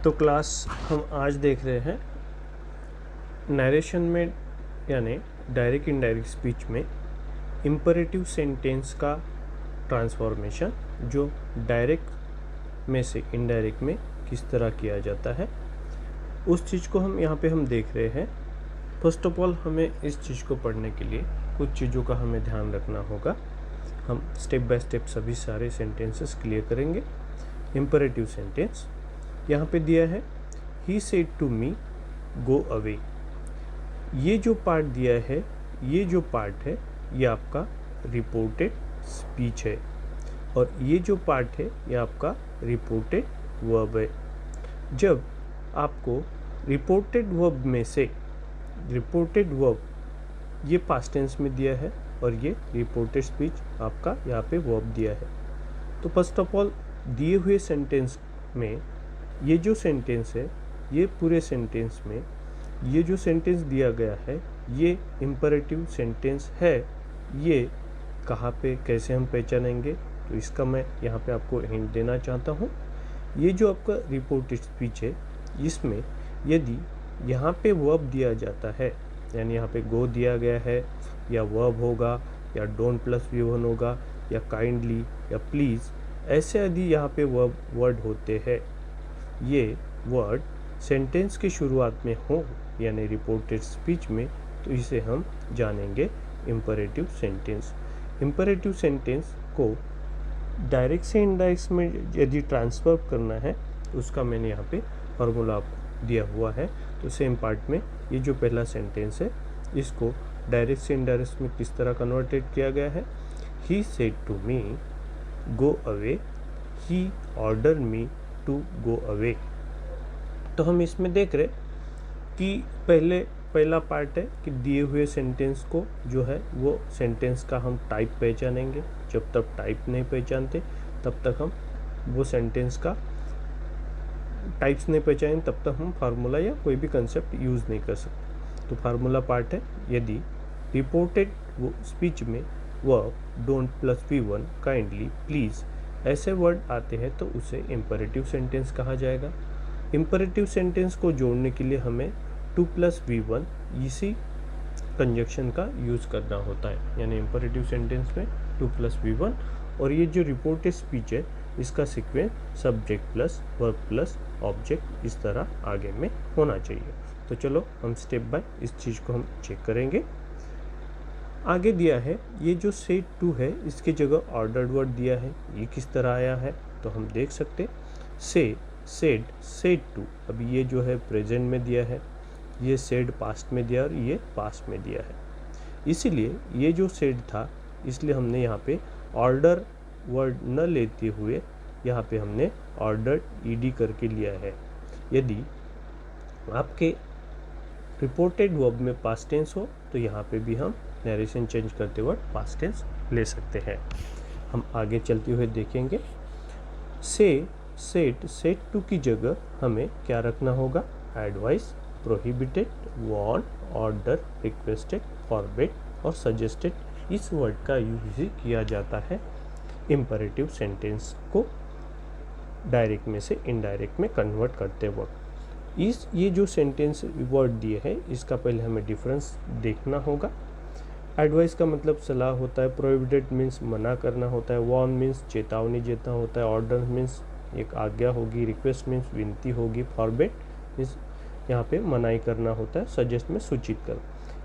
तो क्लास हम आज देख रहे हैं नरेशन में यानी डायरेक्ट इनडायरेक्ट स्पीच में इम्परेटिव सेंटेंस का ट्रांसफॉर्मेशन जो डायरेक्ट में से इनडायरेक्ट में किस तरह किया जाता है उस चीज़ को हम यहाँ पे देख रहे हैं। फर्स्ट ऑफ ऑल हमें इस चीज़ को पढ़ने के लिए कुछ चीज़ों का हमें ध्यान रखना होगा। हम स्टेप बाय स्टेप सभी सारे सेंटेंसेस क्लियर करेंगे। इम्परेटिव सेंटेंस यहाँ पे दिया है he said to me go away. ये जो पार्ट दिया है, ये जो पार्ट है ये आपका रिपोर्टेड स्पीच है और ये जो पार्ट है ये आपका रिपोर्टेड वर्ब है। जब आपको रिपोर्टेड वर्ब में से रिपोर्टेड वर्ब ये पास्ट टेंस में दिया है और ये रिपोर्टेड स्पीच आपका यहाँ पे वर्ब दिया है। तो फर्स्ट ऑफ ऑल दिए हुए सेंटेंस में ये जो सेंटेंस है, ये पूरे सेंटेंस में ये जो सेंटेंस दिया गया है ये इम्परेटिव सेंटेंस है। ये कहाँ पे कैसे हम पहचानेंगे, तो इसका मैं यहाँ पे आपको हिंट देना चाहता हूँ। ये जो आपका रिपोर्टेड स्पीच है इसमें यदि यहाँ पे वर्ब दिया जाता है यानी यहाँ पे गो दिया गया है या वर्ब होगा या डोंट प्लस V1 होगा या काइंडली या प्लीज़, ऐसे यदि यहाँ पे वर्ड होते हैं, ये वर्ड सेंटेंस की शुरुआत में हो यानी रिपोर्टेड स्पीच में, तो इसे हम जानेंगे इम्परेटिव सेंटेंस। इम्परेटिव सेंटेंस को डायरेक्ट से इनडायरेक्ट में यदि ट्रांसफर करना है तो उसका मैंने यहाँ पे फॉर्मूला दिया हुआ है। तो सेम पार्ट में ये जो पहला सेंटेंस है इसको डायरेक्ट से इनडायरेक्ट में किस तरह कन्वर्टेड किया गया है। He said to me go away, he order me to go away. तो हम इसमें देख रहे कि पहला पार्ट है कि दिए हुए सेंटेंस को जो है वो सेंटेंस का हम टाइप पहचानेंगे। जब तक टाइप नहीं पहचानते तब तक हम वो सेंटेंस का टाइप्स नहीं पहचाने तब तक हम फार्मूला या कोई भी कंसेप्ट यूज़ नहीं कर सकते। तो फार्मूला पार्ट है यदि रिपोर्टेड स्पीच में verb don't plus V1 kindly please ऐसे वर्ड आते हैं तो उसे इम्परेटिव सेंटेंस कहा जाएगा। इम्परेटिव सेंटेंस को जोड़ने के लिए हमें 2 + V1 इसी कंजक्शन का यूज़ करना होता है, यानी इम्परेटिव सेंटेंस में 2 + V1 और ये जो रिपोर्टेड स्पीच है इसका sequence subject plus verb plus object इस तरह आगे में होना चाहिए। तो चलो हम स्टेप बाय इस चीज़ को हम चेक करेंगे। आगे दिया है ये जो सेड टू है इसकी जगह ऑर्डर्ड वर्ड दिया है, ये किस तरह आया है तो हम देख सकते से सेड सेड टू। अभी ये जो है प्रेजेंट में दिया है, ये सेड पास्ट में दिया और ये पास्ट में दिया है, इसीलिए ये जो सेड था इसलिए हमने यहाँ पे ऑर्डर वर्ड न लेते हुए यहाँ पे हमने ऑर्डर्ड ed करके लिया है। यदि आपके रिपोर्टेड वर्ब में पास्ट टेंस हो तो यहाँ पे भी हम नरेशन चेंज करते वक्त पास्ट टेंस ले सकते हैं। हम आगे चलते हुए देखेंगे से सेड सेड टू की जगह हमें क्या रखना होगा, advise, prohibited, warn, order, requested, forbid और सजेस्टेड इस वर्ड का यूज ही किया जाता है इम्परेटिव सेंटेंस को डायरेक्ट में से इनडायरेक्ट में कन्वर्ट करते वक्त। ये जो सेंटेंस वर्ड दिए हैं इसका पहले हमें डिफरेंस देखना होगा। एडवाइस का मतलब सलाह होता है, प्रोहिबिटेड मीन्स मना करना होता है, वार्न मीन्स चेतावनी देना होता है, ऑर्डर मीन्स एक आज्ञा होगी, रिक्वेस्ट मीन्स विनती होगी, फॉरबिड मीन्स यहाँ पे मनाही करना होता है, सजेस्ट में सूचित कर।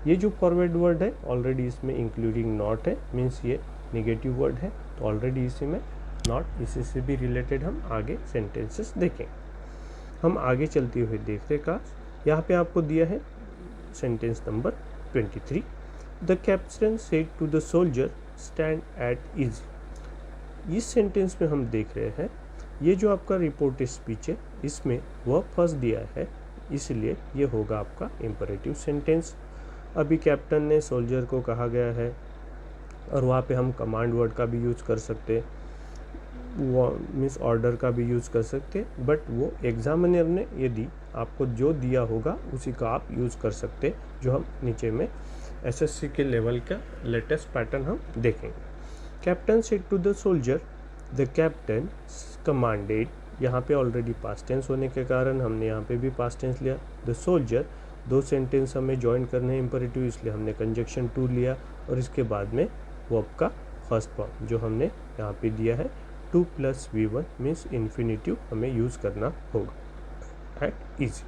ये जो फॉरवर्ड वर्ड है ऑलरेडी इसमें इंक्लूडिंग नॉट है, मीन्स ये नेगेटिव वर्ड है, तो ऑलरेडी इसी में नॉट, इसी से भी रिलेटेड हम आगे सेंटेंसेस देखें। हम आगे चलते हुए देख रहे का यहाँ पे आपको दिया है sentence number 23। The captain said to the soldier stand at ease. इस सेंटेंस में हम देख रहे हैं ये जो आपका रिपोर्टेड स्पीच है इसमें वर्ब फर्स्ट दिया है, इसलिए ये होगा आपका इम्परेटिव सेंटेंस। अभी कैप्टन ने सोल्जर को कहा गया है और वहाँ पे हम कमांड वर्ड का भी यूज़ कर सकते, वो मीन्स ऑर्डर का भी यूज़ कर सकते, बट वो एग्जामिनर ने यदि आपको जो दिया होगा उसी का आप यूज़ कर सकते, जो हम नीचे में SSC के लेवल का लेटेस्ट पैटर्न हम देखेंगे। Captain said to the soldier, the captain commanded यहाँ पे ऑलरेडी पास्ट टेंस होने के कारण हमने यहाँ पे भी पास्ट टेंस लिया। द सोल्जर, दो सेंटेंस हमें ज्वाइन करने हैं इम्परेटिव, इसलिए हमने कंजक्शन टू लिया और इसके बाद में वर्ब का फर्स्ट फॉर्म जो हमने यहाँ पे दिया है 2 + V1 मीन्स इन्फिनिटिव हमें यूज़ करना होगा एट इजी।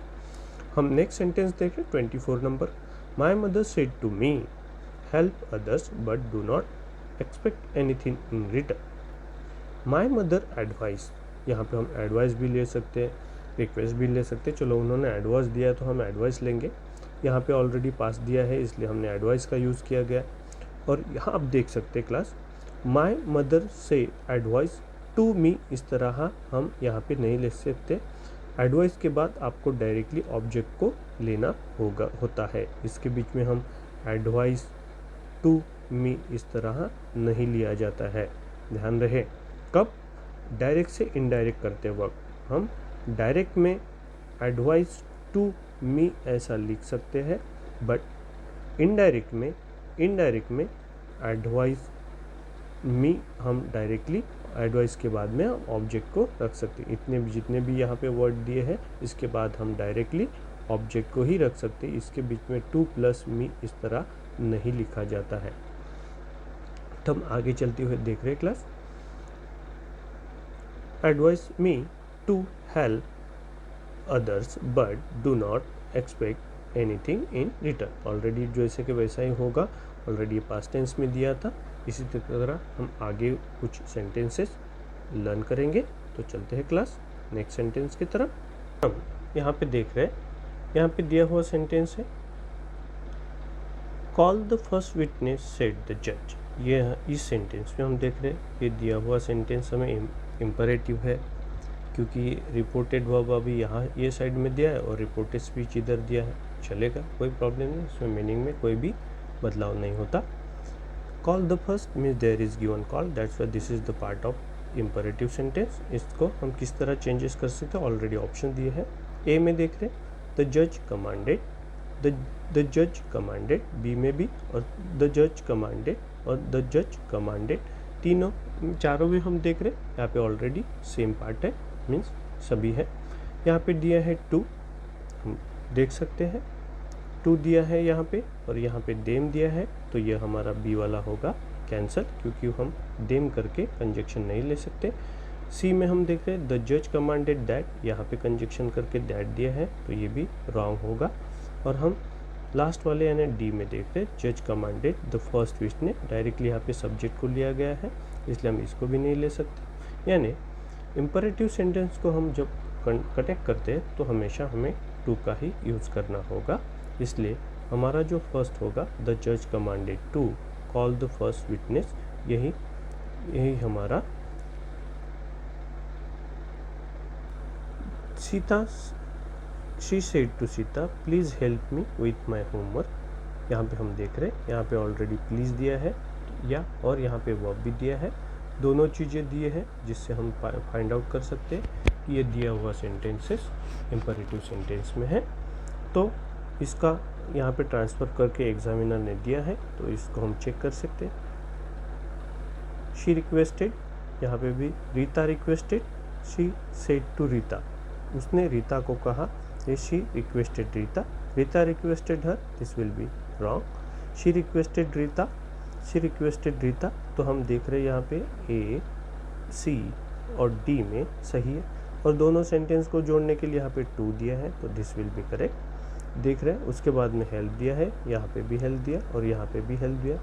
हम नेक्स्ट सेंटेंस देखें 24 number. My mother said to me help others but do not expect anything in return. My mother advise, यहाँ पे हम एडवाइस भी ले सकते हैं, रिक्वेस्ट भी ले सकते हैं। चलो उन्होंने एडवाइस दिया तो हम एडवाइस लेंगे। यहाँ पे ऑलरेडी पास दिया है इसलिए हमने एडवाइस का यूज़ किया गया। और यहाँ आप देख सकते हैं क्लास, माई मदर से एडवाइस टू मी, इस तरह हम यहाँ पे नहीं ले सकते। एडवाइस के बाद आपको डायरेक्टली ऑब्जेक्ट को लेना होता है। इसके बीच में हम एडवाइस टू मी इस तरह नहीं लिया जाता है, ध्यान रहे। कब? डायरेक्ट से इनडायरेक्ट करते वक्त हम डायरेक्ट में एडवाइस टू मी ऐसा लिख सकते हैं, बट इनडायरेक्ट में एडवाइस मी हम डायरेक्टली एडवाइस के बाद में हम ऑब्जेक्ट को रख सकते हैं। इतने भी जितने भी यहाँ पे वर्ड दिए हैं इसके बाद हम डायरेक्टली ऑब्जेक्ट को ही रख सकते हैं। इसके बीच में 2 + मी इस तरह नहीं लिखा जाता है। तो हम आगे चलते हुए देख रहे हैं class. Advise me to help others but do not expect anything in return. Already जैसे कि वैसा ही होगा, ऑलरेडी पास्ट टेंस में दिया था। इसी तरह हम आगे कुछ सेंटेंसेस लर्न करेंगे। तो चलते हैं क्लास नेक्स्ट सेंटेंस की तरफ। हम यहाँ पे देख रहे हैं, यहाँ पे दिया हुआ सेंटेंस है call the first witness said the जज। ये इस सेंटेंस में हम देख रहे हैं, ये दिया हुआ सेंटेंस हमें इम्परेटिव है क्योंकि रिपोर्टेड वर्ब अभी यहाँ ये साइड में दिया है और रिपोर्टेड स्पीच इधर दिया है। चलेगा, कोई प्रॉब्लम नहीं, इसमें मीनिंग में कोई भी बदलाव नहीं होता। Call the first means there is given call, that's why this is the part of imperative sentence. इसको हम किस तरह चेंजेस कर सकते हैं, ऑलरेडी ऑप्शन दिए हैं। ए में देख रहे हैं द जज कमांडेड, द जज कमांडेड। बी में भी और द जज कमांडेड और द जज कमांडेड, तीनों चारों भी हम देख रहे हैं। यहाँ पे ऑलरेडी सेम पार्ट है, मीन्स सभी है। यहाँ पे दिया है टू, हम देख सकते हैं टू दिया है यहाँ पे, और यहाँ पे देम दिया है, तो ये हमारा बी वाला होगा कैंसल, क्योंकि हम देम करके कंजक्शन नहीं ले सकते। सी में हम देख रहे हैं द जज कमांडेड दैट, यहाँ पे कंजक्शन करके दैट दिया है, तो ये भी रॉन्ग होगा। और हम लास्ट वाले यानी डी में देख रहे हैं जज commanded the first witness, directly यहाँ पे सब्जेक्ट को लिया गया है, इसलिए हम इसको भी नहीं ले सकते। यानी इम्परेटिव सेंटेंस को हम जब कनेक्ट करते हैं तो हमेशा हमें टू का ही यूज़ करना होगा। इसलिए हमारा जो फर्स्ट होगा द जज commanded to call the first witness, यही हमारा Sita, she said to Sita please help me with my homework. यहाँ पे हम देख रहे हैं, यहाँ पे ऑलरेडी प्लीज़ दिया है या और यहाँ पे वर्ब भी दिया है, दोनों चीज़ें दिए हैं जिससे हम फाइंड आउट कर सकते हैं कि ये दिया हुआ सेंटेंसेस इम्परेटिव सेंटेंस में है। तो इसका यहाँ पे ट्रांसफ़र करके एग्जामिनर ने दिया है, तो इसको हम चेक कर सकते हैं। शी रिक्वेस्टेड, यहाँ पे भी Rita requested, she said to Rita, उसने रीता को कहा, ये she requested Rita, Rita requested her, this will be wrong. She requested Rita, she requested Rita, तो हम देख रहे हैं यहाँ पे ए, सी और डी में सही है, और दोनों सेंटेंस को जोड़ने के लिए यहाँ पे टू दिया है, तो दिस विल बी करेक्ट। देख रहे हैं उसके बाद में हेल्प दिया है, यहाँ पे भी हेल्प दिया और यहाँ पे भी हेल्प दिया।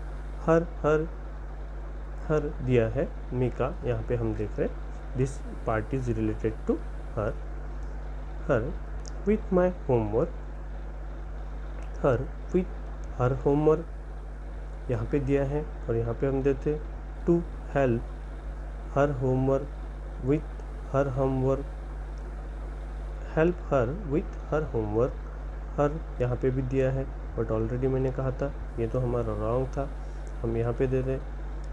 हर दिया है मीका, यहाँ पे हम देख रहे हैं this part is related to her with my homework, her homework यहाँ पे दिया है, और यहाँ पे हम देते to help her homework with her homework, help her with her homework. Her यहाँ पे भी दिया है, बट ऑलरेडी मैंने कहा था ये तो हमारा रॉन्ग था। हम यहाँ पे दे रहे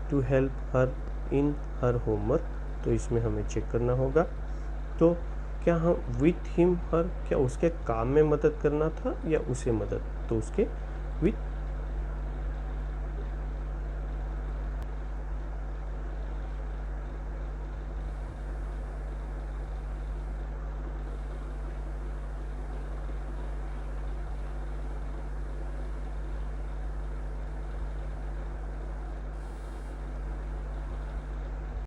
to help her in her homework, तो इसमें हमें चेक करना होगा। तो क्या हम विथ हिम हर, क्या उसके काम में मदद करना था या उसे मदद, तो उसके विथ